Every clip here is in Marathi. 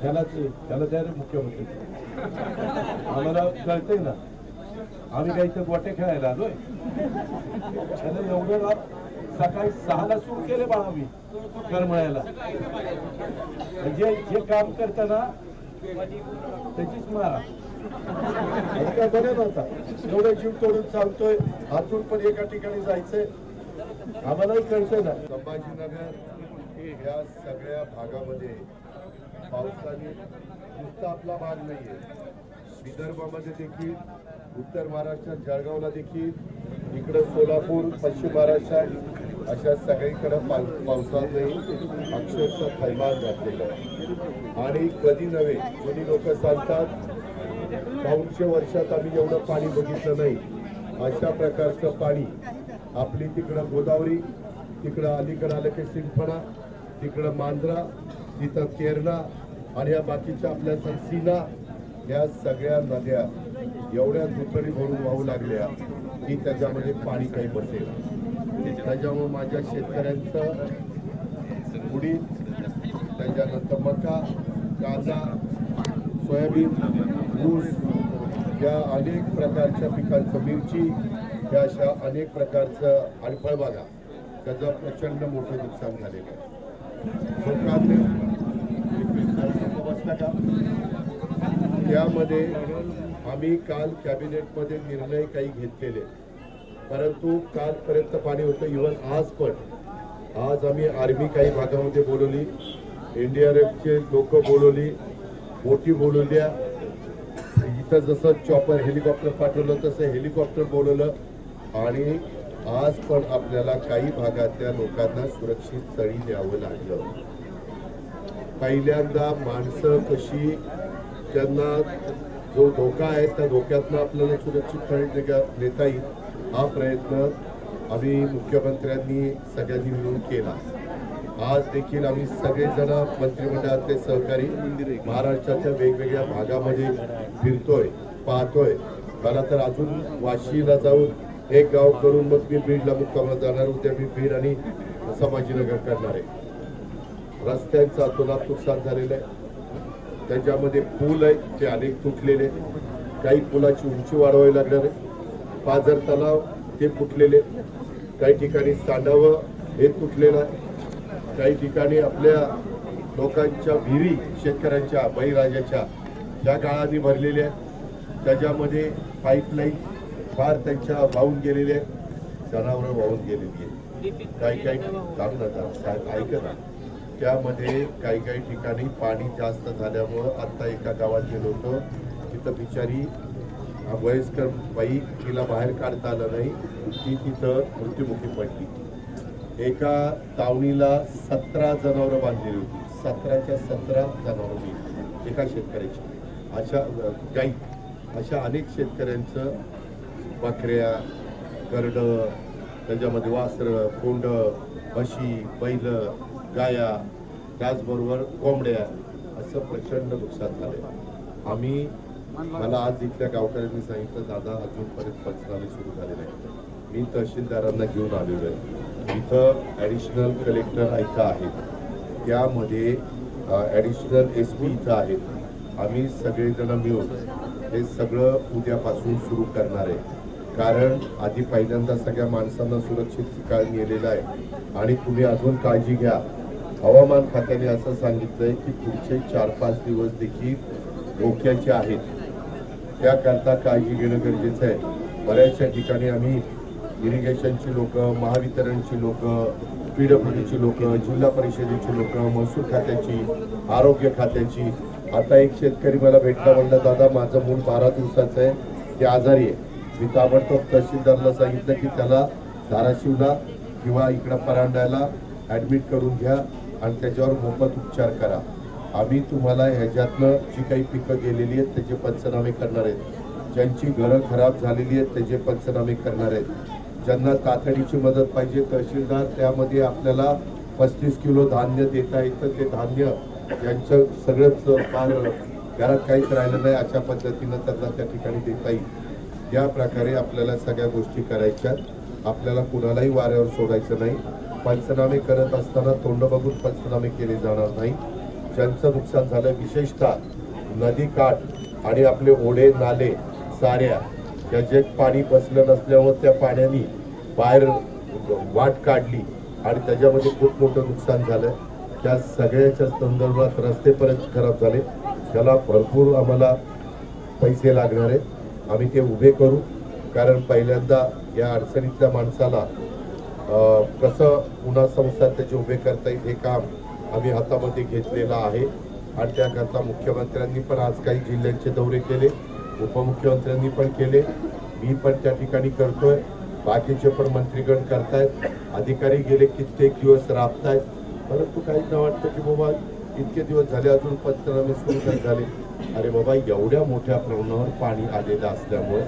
त्याला द्या रे मुख्यमंत्री. आम्हाला कळतंय ना, आम्ही काही तर गोटे खेळायला आलोय. त्याला एवढं सकाळी 6ला सुरू केले बा आम्ही करमळ्याला. म्हणजे जे काम करताना त्याचीच मारा. काय बरं नव्हता, एवढं जीव तोडून चालतोय, हातून पण एका ठिकाणी जायचंय. आम्हालाही कळतंय ना. संभाजीनगर या सगळ्या भागामध्ये पावसाने नुसता आपला भाग नाहीये, विदर्भामध्ये देखील, उत्तर महाराष्ट्रात जळगावला देखील, इकडं सोलापूर, पश्चिम महाराष्ट्रात अशा सगळीकडे पावसाने अक्षरशः थैमान घातलेलं आहे. आणि कधी नव्हे, कोणी लोक सांगतात 200 वर्षात आम्ही एवढं पाणी बघितलं नाही. अशा प्रकारचं पाणी आपली तिकडं गोदावरी, तिकडं अलीकडं आलं की सिंधफणा, तिकडं मांजरा, तिथं केरणा आणि या बाकीच्या आपल्या सीना, या सगळ्या नद्या एवढ्या दुथडी भरून वाहू लागल्या की त्याच्यामध्ये पाणी काही बसेल. त्याच्यामुळे माझ्या शेतकऱ्यांचं उडीद, त्याच्यानंतर मका, कांदा, सोयाबीन, ऊस या अनेक प्रकारच्या पिकांचं, मिरची, या अशा अनेक प्रकारचं आणि फळबागा, त्याचं प्रचंड मोठं नुकसान झालेलं आहे. त्यामध्ये आम्ही काल कॅबिनेटमध्ये निर्णय काही घेतलेले, परंतु कालपर्यंत पाणी होतं. इव्हन आज आम्ही आर्मी काही भागामध्ये बोलवली, NDRFचे लोक बोलवली, मोठी बोलवल्या. इथं जसं चॉपर हेलिकॉप्टर पाठवलं तसं हेलिकॉप्टर बोलवलं. आणि आज पण आपल्याला काही भागातल्या लोकांना सुरक्षित स्थळी द्यावं लागलं. पहिल्यांदा माणसं कशी, त्यांना जो धोका आहे त्या धोक्यातनं आपल्याला सुरक्षित स्थळी नेता येईल, हा प्रयत्न आम्ही मुख्यमंत्र्यांनी सगळ्यांनी मिळून केला. आज देखील आम्ही सगळेजण मंत्रिमंडळातले सहकारी महाराष्ट्राच्या वेगवेगळ्या भागामध्ये फिरतोय, पाहतोय. मला तर अजून वाशीला जाऊन एक गाव करून मग मी बीडला मुक्कामाला जाणार. उद्या मी बीड आणि संभाजीनगर करणार आहे. रस्त्यांचं अतोनात नुकसान झालेलं आहे. त्याच्यामध्ये पूल आहे ते अनेक तुटलेले, काही पुलाची उंची वाढवावी लागणार आहे. पाझर तलाव ते फुटलेले, काही ठिकाणी सांडावं हे तुटलेलं आहे. काही ठिकाणी आपल्या लोकांच्या विहिरी, शेतकऱ्यांच्या, बळीराजाच्या ज्या गाळांनी भरलेल्या आहेत त्याच्यामध्ये पाईपलाईन फार त्यांच्या वाहून गेलेले आहेत, जनावरं वाहून गेलेली आहेत. काही साहेब ऐकत ना, त्यामध्ये काही ठिकाणी पाणी जास्त झाल्यामुळं आता एका गावात गेलो होतो, तिथं बिचारी वयस्कर बाई, तिला बाहेर काढता आलं नाही, ती तिथं मृत्युमुखी पडली. एका तावणीला 17 जनावरं बांधलेली होती, 17च्या 17 जनावरं एका शेतकऱ्याची. अशा गाई, अशा अनेक शेतकऱ्यांचं, बकऱ्या, करड, त्याच्यामध्ये वासरं, कोंड, म्हशी, बैल, गाया, त्याचबरोबर कोंबड्या, असं प्रचंड नुकसान झालंय. मला आज इथल्या गावकऱ्यांनी सांगितलं, दादा अजूनपर्यंत पंचनामे सुरू झाले नाही. मी तहसीलदारांना घेऊन आलेलो आहे. इथं ॲडिशनल कलेक्टर इथं आहेत, त्यामध्ये ॲडिशनल SP इथं आहेत. आम्ही सगळेजण मिळून हे सगळं उद्यापासून सुरू करणार आहे. कारण आधी पहिल्यांदा सगळ्या माणसांना सुरक्षित ठिकाणी नेलेलं आहे. आणि तुम्ही अजून काळजी घ्या. हवामान खात्याने असं सांगितलंय की पुढचे 4-5 दिवस देखील धोक्याचे आहेत. त्याकरता काळजी घेणं गरजेचं आहे. बऱ्याचशा ठिकाणी आम्ही इरिगेशनची लोक, महावितरणची लोक, PWDची लोक, जिल्हा परिषदेची लोक, महसूल खात्याची, आरोग्य खात्याची. आता एक शेतकरी मला भेटला, म्हणला दादा माझं मूल 12 दिवसाचं आहे, ते आजारी आहे. मी ताबडतोब तहसीलदारला सांगितलं की त्याला धाराशिवला किंवा इकडं परांड्याला ॲडमिट करून घ्या आणि त्याच्यावर मोफत उपचार करा. आम्ही तुम्हाला ह्याच्यातनं जी काही पिकं गेलेली आहेत त्याचे पंचनामे करणार आहेत. ज्यांची घरं खराब झालेली आहेत त्याचे पंचनामे करणार आहेत. ज्यांना तातडीची मदत पाहिजे, तहसीलदार त्यामध्ये आपल्याला 35 किलो धान्य देता येतं. ते धान्य यांचं सगळंच फार घरात काहीच राहिलं नाही अशा पद्धतीनं त्यांना त्या ठिकाणी देता येईल. या प्रकारे आपल्याला सगळ्या गोष्टी करायच्या. आपल्याला कुणालाही वाऱ्यावर सोडायचं नाही. पंचनामे करत असताना तोंड बघून पंचनामे केले जाणार नाही. ज्यांचं नुकसान झालं, विशेषतः नदी काठ आणि आपले ओढे नाले साऱ्या त्या जे पाणी बसलं नसल्यामुळे त्या पाण्याने बाहेर वाट काढली आणि त्याच्यामध्ये खूप मोठं नुकसान झालं. त्या सगळ्याच्या संदर्भात रस्ते परत खराब झाले, त्याला भरपूर आम्हाला पैसे लागणार आहेत. आम्ही ते उभे करू, कारण पहिल्यांदा या अडचणीतल्या माणसाला कसं पुन्हा संसार त्याचे उभे करता येईल हे काम आम्ही हातामध्ये घेतलेलं आहे. आणि त्याकरता मुख्यमंत्र्यांनी पण आज काही जिल्ह्यांचे दौरे केले, उपमुख्यमंत्र्यांनी पण केले, मी पण त्या ठिकाणी करतोय, बाकीचे पण मंत्रीगण करतायत, अधिकारी गेले कित्येक दिवस राबतायत. परंतु काहींना वाटतं की बाबा इतके दिवस झाले अजून पंचनामे सुरू नाही झाले. अरे बाबा, एवढ्या मोठ्या प्रमाणावर पाणी आलेलं असल्यामुळे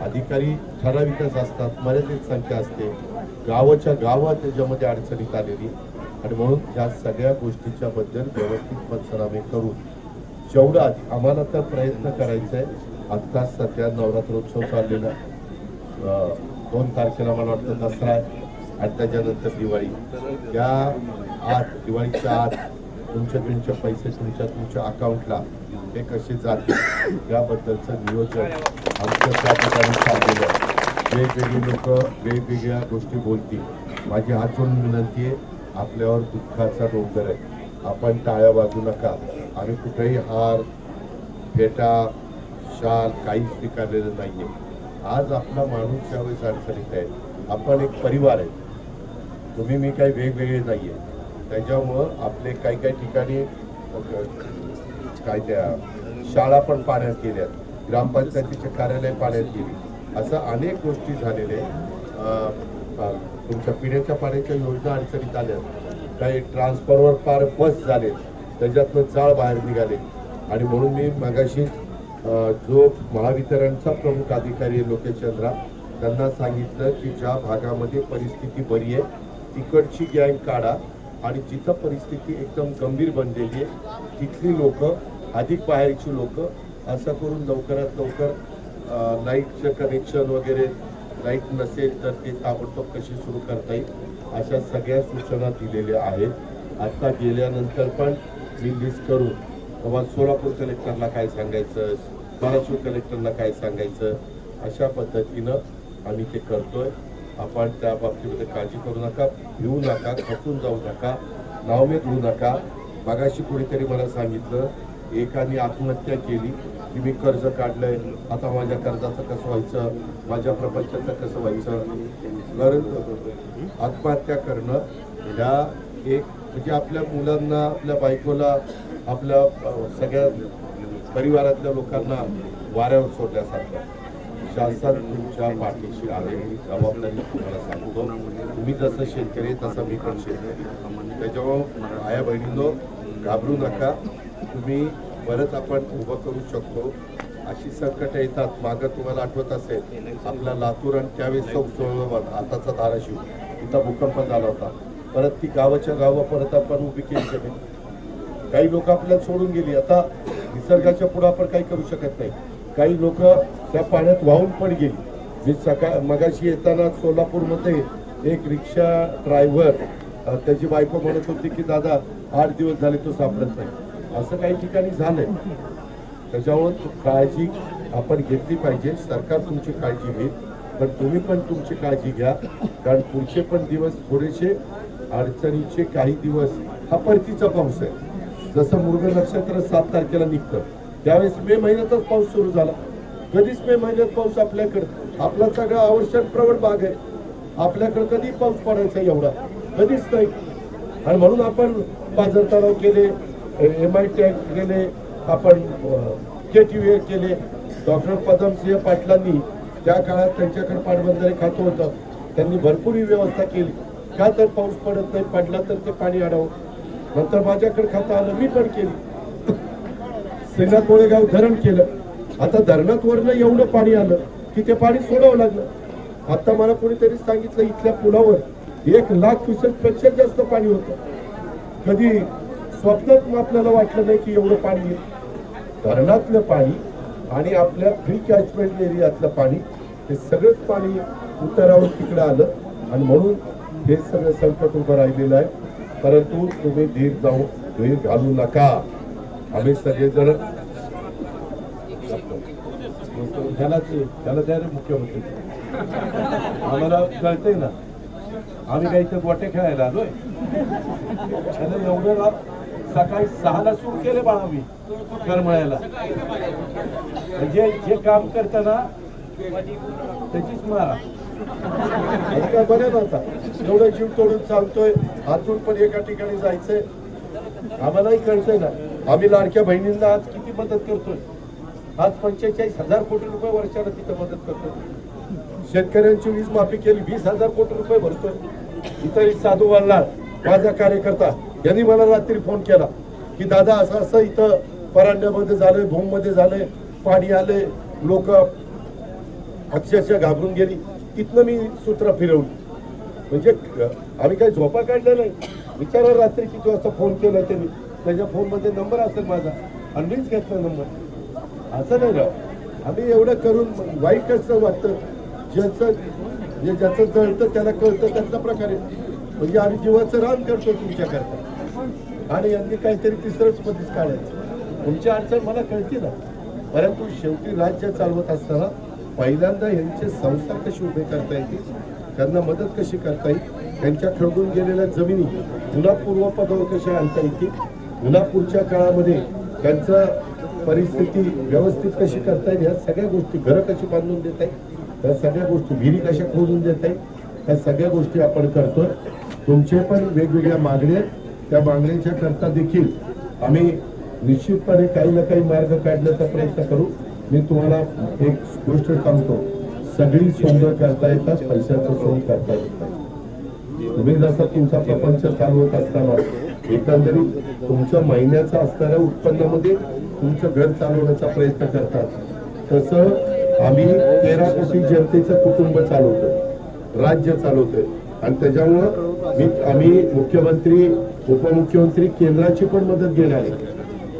अधिकारी ठराविकच असतात, मर्यादित संख्या असते, गावाच्या गावात त्याच्यामध्ये अडचणीत आलेली. आणि म्हणून या सगळ्या गोष्टीच्या बद्दल व्यवस्थित पंचनामे करून जेवढा आम्हाला तर प्रयत्न करायचा आहे. आत्ता सध्या नवरात्रोत्सव चाललेला, 2 तारखेला मला वाटतं दसरा आहे आणि त्याच्यानंतर दिवाळी. त्या आत, दिवाळीच्या आत तुमचे पैसे तुमच्या अकाउंटला हे कसे जातील याबद्दलचं नियोजन आमचं त्या ठिकाणी चाललेलं आहे. वेगवेगळी लोक वेगवेगळ्या गोष्टी बोलतील. माझी हात जोडून विनंती आहे, आपल्यावर दुःखाचा डोंगर आहे, आपण टाळ्या वाजू नका. आम्ही कुठेही हार, फेटा, शाल काही स्वीकारलेलं नाहीये. आज आपला माणूस ज्यावेळेस अडचणीत आहे, आपण एक परिवार आहे, तुम्ही मी काही वेगवेगळे नाहीये. त्याच्यामुळं आपले काही काही ठिकाणी काय त्या शाळा पण पाण्यात गेल्यात, ग्रामपंचायतीचे कार्यालय पाण्यात गेली, असं अनेक गोष्टी झालेल्या. तुमच्या पिण्याच्या पाण्याच्या योजना अडचणीत आल्या, काही ट्रान्सफॉर्मर पार बस झाले, त्याच्यातनं जाळ बाहेर निघाले. आणि म्हणून मी मगाशी जो महावितरणचा प्रमुख अधिकारी लोकेशचंद्रा त्यांना सांगितलं की ज्या भागामध्ये परिस्थिती बरी आहे तिकडची गँग काढा आणि जिथं परिस्थिती एकदम गंभीर बनलेली आहे तिथली लोक, अधिक बाहेरची लोक, असं करून लवकरात लवकर लाईटचं कनेक्शन वगैरे, लाईट नसेल तर ते ताबडतोब कशी सुरू करता येईल अशा सगळ्या सूचना दिलेल्या आहेत. आता गेल्यानंतर पण मी लिस्ट करून बाबा सोलापूर कलेक्टरला काय सांगायचं, धाराशिव कलेक्टरला काय सांगायचं, अशा पद्धतीनं आम्ही ते करतोय. आपण त्या बाबतीमध्ये काळजी करू नका, भिवू नका, खचून जाऊ नका, नावमे घेऊ नका. मगाशी कोणीतरी मला सांगितलं एकाने आत्महत्या केली की मी कर्ज काढलंय, आता माझ्या कर्जाचं कसं व्हायचं, माझ्या प्रपंचाचं कसं व्हायचं. आत्महत्या करणं ह्या एक म्हणजे आपल्या मुलांना, आपल्या बायकोला, आपल्या सगळ्या परिवारातल्या लोकांना वाऱ्यावर सोडल्यासारखं. शासन तुमच्या पाठीशी आहे, जबाबदारी तुम्हाला सांगतो. तुम्ही जसं शेतकरी तसं मी पण शेतकरी. त्याच्यामुळं आया बहिणींनो, घाबरू नका, तुम्ही परत आपण उभं करू शकतो. अशी संकट येतात. मागं तुम्हाला आठवत असेल आपला लातूर आणि त्यावेळेस आताचा धाराशिव इथं भूकंप झाला होता. परत ती गावाच्या गावं परत आपण उभी केली. काही लोक आपल्याला सोडून गेली. आता निसर्गाच्या पुढे आपण काही करू शकत नाही. काही लोक त्या पाण्यात वाहून पण गेली. मी मगाशी येताना सोलापूरमध्ये एक रिक्षा ड्रायव्हर, त्याची बायको म्हणत होती की दादा 8 दिवस झाले तो सापडत नाही. असं काही ठिकाणी झालंय. त्याच्यामुळे काळजी आपण घेतली पाहिजे. सरकार तुमची काळजी घेईल, पण तुम्ही पण तुमची काळजी घ्या, कारण पुढचे पण दिवस थोडेसे अडचणीचे. काही दिवस हा परतीचा पाऊस आहे. जसं मृग नक्षत्र 7 तारखेला निघतं त्यावेळेस मे महिन्यातच पाऊस सुरू झाला. कधीच मे महिन्यात पाऊस आपल्याकडं, आपला सगळा आवर्षण प्रवण भाग आहे, आपल्याकडे कधी पाऊस पडायचा एवढा कधीच नाही. आणि म्हणून आपण पाझर तलाव केले, MI टँक केले, आपण KTVA केले. डॉक्टर पदमसिंह पाटलांनी त्या काळात त्यांच्याकडे पाटबंधारे खातं होतं, त्यांनी भरपूर व्यवस्था केली. का तर पाऊस पडत नाही, पडला तर ते पाणी अडावं. नंतर माझ्याकडे खातं आलं, मी पण केली. सेना कोळेगाव धरण केलं. आता धरणात वरनं एवढं पाणी आलं की ते पाणी सोडावं लागलं. आता मला कोणीतरी सांगितलं इथल्या पुलावर 1,00,000 क्युसेकपेक्षा जास्त पाणी होतं. कधी स्वप्नात आपल्याला वाटलं नाही की एवढं पाणी येईल. धरणातलं पाणी आणि आपल्या फ्री कॅचमेंट एरियातलं पाणी हे सगळंच पाणी उतरावर तिकडे आलं आणि म्हणून हे सगळं संकट उभं राहिलेलं आहे. परंतु तुम्ही धीर तुम्ही घालू नका. आम्ही सगळेजण त्याला द्या रे मुख्यमंत्री. आम्हाला कळतंय ना, आम्ही काही तर गोटे खेळायला आलोय. त्याला एवढं सकाळी 6ला सुरू केले बाळा मी करमळ्याला. जे काम करताना त्याचीच मारा. काय बरं नव्हता एवढं जीव तोडून चालतोय. अजून पण एका ठिकाणी जायचंय. आम्हालाही कळतंय ना, आम्ही लाडक्या बहिणींना आज किती मदत करतोय. आज 45,000 कोटी रुपये वर्षाला तिथं मदत करतोय. शेतकऱ्यांची वीज माफी केली, 20,000 कोटी रुपये भरतोय. इतर साधू वल्लाळ माझा कार्यकर्ता यांनी मला रात्री फोन केला की दादा असं असं इथं परांड्यामध्ये झालंय, भूममध्ये झालंय, पाणी आलंय, लोक अक्षरशः घाबरून गेली. तिथनं मी सूत्र फिरवली. म्हणजे आम्ही काही झोपा काढल्या नाही. विचारा रात्री किती वाजता फोन केला त्यांनी. त्याच्या फोनमध्ये नंबर असेल माझा आणि मीच घेतला नंबर. असं नाही राव, आम्ही एवढं करून वाईट कसं वाटतं. ज्याचं जळतं त्याला कळतं त्यातला प्रकारे. म्हणजे आम्ही जीवाचं रान करतो तुमच्याकरता आणि यांनी काहीतरी तिसरंच मध्येच काढायचं. तुमची अडचण मला कळते ना, परंतु शेवटी राज्य चालवत असताना पहिल्यांदा यांचे संसार कसे उभे करता येतील, त्यांना मदत कशी करता येईल, त्यांच्या खरडून गेलेल्या जमिनी पुन्हा पूर्वपदावर कशा आणता येतील, पुन्हा पुढच्या काळामध्ये त्यांचं परिस्थिती व्यवस्थित कशी करता येईल, ह्या सगळ्या गोष्टी, घरं कशी बांधून देता येईल, त्या सगळ्या गोष्टी, विहिरी कशा खोदून देता येईल, ह्या सगळ्या गोष्टी आपण करतोय. तुमचे पण वेगवेगळ्या मागण्या, त्या मागण्यांच्या करता देखील आम्ही निश्चितपणे काही ना काही मार्ग काढण्याचा प्रयत्न करू. मी तुम्हाला एक गोष्ट सांगतो, सगळी सोंग करता येतात, पैशाचं सोंग करता येत नाही. तुम्ही जसं तुमचा प्रपंच चालवत असताना एकंदरीत तुमच्या महिन्याचा असणाऱ्या उत्पन्नामध्ये तुमचं घर चालवण्याचा प्रयत्न करतात, तसं आम्ही 13 कोटी जनतेचं कुटुंब चालवतोय, राज्य चालवतोय. आणि त्याच्यामुळं आम्ही मुख्यमंत्री, उपमुख्यमंत्री केंद्राची पण मदत घेणार आहे.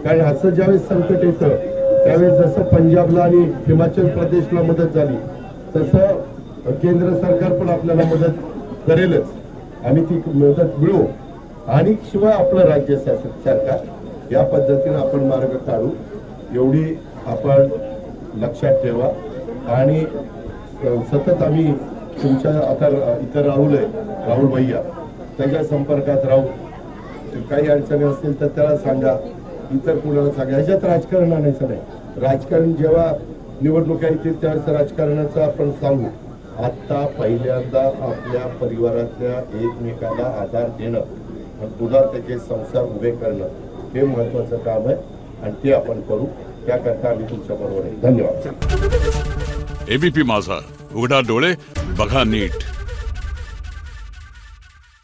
कारण असं ज्यावेळेस संकट येतं त्यावेळेस जसं पंजाबला आणि हिमाचल प्रदेशला मदत झाली तसं केंद्र सरकार पण आपल्याला मदत करेलच. आम्ही ती मदत मिळवू आणि शिवाय आपलं राज्य सरकार या पद्धतीने आपण मार्ग काढू, एवढी आपण लक्षात ठेवा. आणि सतत आम्ही तुमच्या आता इतर राहुल भैया त्याच्या संपर्कात राहू. काही अडचणी असतील तर त्याला सांगा, इतर कुणाला सांगा. ह्याच्यात राजकारण आणायचं नाही. राजकारण जेव्हा निवडणुका येतील त्यावेळेस राजकारणाचं आपण सांगू. आता पहिल्यांदा आपल्या परिवारातल्या एकमेकाला आधार देणं आणि पुन्हा त्याचे संसार उभे करणं हे महत्वाचं काम आहे आणि ते आपण करू. त्याकरता आम्ही तुमच्या बरोबर आहे. धन्यवाद. एबीपी माझा, उघडा डोळे बघा नीट.